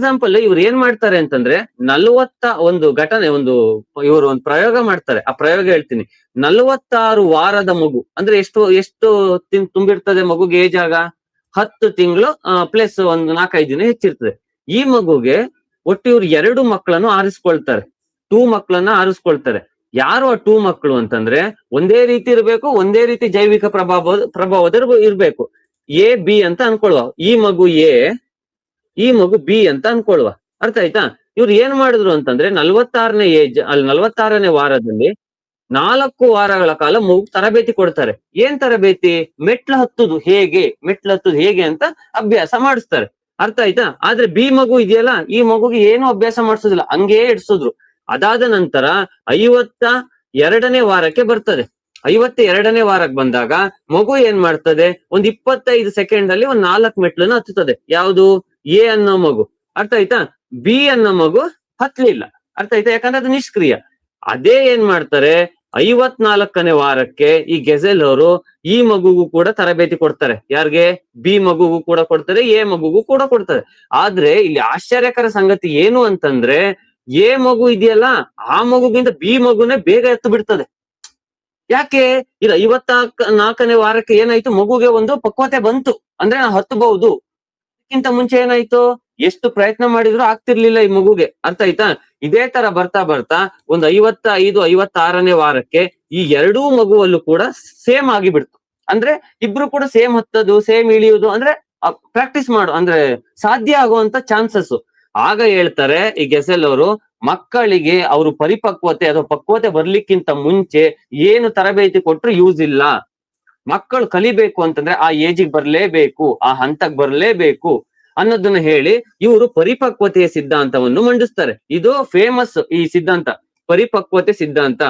Example ಇವ್ರು ಏನ್ ಮಾಡ್ತಾರೆ ಅಂತಂದ್ರೆ 41 ಘಟನೆ ಇವರು ಒಂದು ಪ್ರಯೋಗ ಮಾಡ್ತಾರೆ. ಆ ಪ್ರಯೋಗ ಹೇಳ್ತೀನಿ. 46 ವಾರದ ಮಗು ಅಂದ್ರೆ ಎಷ್ಟು ತುಂಬಿರ್ತದೆ ಮಗುಗೆ ಏಜ್ ಆಗ 10 ತಿಂಗಳು ಪ್ಲಸ್ ಒಂದು 4-5 ದಿನ ಹೆಚ್ಚಿರ್ತದೆ. ಈ ಮಗುಗೆ ಒಟ್ಟು ಇವ್ರು 2 ಮಕ್ಕಳನ್ನು ಆರಿಸ್ಕೊಳ್ತಾರೆ. 2 ಮಕ್ಕಳನ್ನ ಆರಿಸ್ಕೊಳ್ತಾರೆ. ಯಾರು ಆ 2 ಮಕ್ಕಳು ಅಂತಂದ್ರೆ ಒಂದೇ ರೀತಿ ಇರ್ಬೇಕು, ಒಂದೇ ರೀತಿ ಜೈವಿಕ ಪ್ರಭಾವದ ಇರ್ಬೇಕು. ಎ ಬಿ ಅಂತ ಅನ್ಕೊಳ್ವ. ಈ ಮಗು ಎ, ಈ ಮಗು ಬಿ ಅಂತ ಅನ್ಕೊಳ್ವ. ಅರ್ಥ ಆಯ್ತಾ? ಇವ್ರು ಏನ್ ಮಾಡಿದ್ರು ಅಂತಂದ್ರೆ 46ನೇ ವಾರದಲ್ಲಿ 4 ವಾರಗಳ ಕಾಲ ಮಗು ತರಬೇತಿ ಕೊಡ್ತಾರೆ. ಏನ್ ತರಬೇತಿ? ಮೆಟ್ಲು ಹತ್ತುದು ಹೇಗೆ ಅಂತ ಅಭ್ಯಾಸ ಮಾಡಿಸ್ತಾರೆ. ಅರ್ಥ ಆಯ್ತಾ? ಆದ್ರೆ ಬಿ ಮಗು ಇದೆಯಲ್ಲ, ಈ ಮಗುಗೆ ಏನು ಅಭ್ಯಾಸ ಮಾಡಿಸೋದಿಲ್ಲ, ಹಂಗೇ ಇಡ್ಸಿದ್ರು. ಅದಾದ ನಂತರ 52ನೇ ವಾರಕ್ಕೆ ಬರ್ತದೆ. 52ನೇ ವಾರಕ್ಕೆ ಬಂದಾಗ ಮಗು ಏನ್ ಮಾಡ್ತದೆ, 25 ಸೆಕೆಂಡ್ ಅಲ್ಲಿ 4 ಮೆಟ್ಲನ್ನ ಹತ್ತುತ್ತದೆ. ಯಾವುದು? ಎ ಅನ್ನೋ ಮಗು. ಅರ್ಥ ಆಯ್ತಾ? ಬಿ ಅನ್ನೋ ಮಗು ಹತ್ಲಿಲ್ಲ. ಅರ್ಥ ಆಯ್ತಾ? ಯಾಕಂದ್ರೆ ಅದು ನಿಷ್ಕ್ರಿಯ. ಅದೇ ಏನ್ ಮಾಡ್ತಾರೆ, 54ನೇ ವಾರಕ್ಕೆ ಈ ಗೆಜೆಲ್ ಅವರು ಈ ಮಗುಗೂ ಕೂಡ ತರಬೇತಿ ಕೊಡ್ತಾರೆ. ಯಾರಿಗೆ? ಬಿ ಮಗುಗೂ ಕೂಡ ಕೊಡ್ತಾರೆ, ಎ ಮಗುಗೂ ಕೂಡ ಕೊಡ್ತಾರೆ. ಆದ್ರೆ ಇಲ್ಲಿ ಆಶ್ಚರ್ಯಕರ ಸಂಗತಿ ಏನು ಅಂತಂದ್ರೆ, ಎ ಮಗು ಇದೆಯಲ್ಲ, ಆ ಮಗುಗಿಂತ ಬಿ ಮಗುನೇ ಬೇಗ ಎತ್ತು ಬಿಡ್ತದೆ. ಯಾಕೆ? ಇದು 54ನೇ ವಾರಕ್ಕೆ ಏನಾಯ್ತು, ಮಗುಗೆ ಒಂದು ಪಕ್ವತೆ ಬಂತು, ಅಂದ್ರೆ ಹತ್ತಬಹುದು. ಅದಕ್ಕಿಂತ ಮುಂಚೆ ಏನಾಯ್ತು, ಎಷ್ಟು ಪ್ರಯತ್ನ ಮಾಡಿದ್ರು ಆಗ್ತಿರ್ಲಿಲ್ಲ ಈ ಮಗುಗೆ. ಅರ್ಥ ಆಯ್ತಾ? ಇದೇ ತರ ಬರ್ತಾ ಬರ್ತಾ ಒಂದು 55-56ನೇ ವಾರಕ್ಕೆ ಈ 2 ಮಗುವಲ್ಲೂ ಕೂಡ ಸೇಮ್ ಆಗಿಬಿಡ್ತು. ಅಂದ್ರೆ ಇಬ್ರು ಕೂಡ ಸೇಮ್ ಹತ್ತದು, ಸೇಮ್ ಇಳಿಯುವುದು, ಅಂದ್ರೆ ಪ್ರಾಕ್ಟೀಸ್ ಅಂದ್ರೆ ಸಾಧ್ಯ ಆಗುವಂತ ಚಾನ್ಸಸ್. ಆಗ ಹೇಳ್ತಾರೆ ಈ ಗೆಸೆಲ್ ಅವರು, ಮಕ್ಕಳಿಗೆ ಅವರು ಪರಿಪಕ್ವತೆ ಅಥವಾ ಪಕ್ವತೆ ಬರ್ಲಿಕ್ಕಿಂತ ಮುಂಚೆ ಏನು ತರಬೇತಿ ಕೊಟ್ರು ಯೂಸ್ ಇಲ್ಲ. ಮಕ್ಕಳು ಕಲಿಬೇಕು ಅಂತಂದ್ರೆ ಆ ಏಜಿಗೆ ಬರ್ಲೇಬೇಕು, ಆ ಹಂತಕ್ಕೆ ಬರ್ಲೇಬೇಕು ಅನ್ನೋದನ್ನ ಹೇಳಿ ಇವರು ಪರಿಪಕ್ವತೆಯ ಸಿದ್ಧಾಂತವನ್ನು ಮಂಡಿಸ್ತಾರೆ. ಇದು ಫೇಮಸ್ ಈ ಸಿದ್ಧಾಂತ, ಪರಿಪಕ್ವತೆ ಸಿದ್ಧಾಂತ.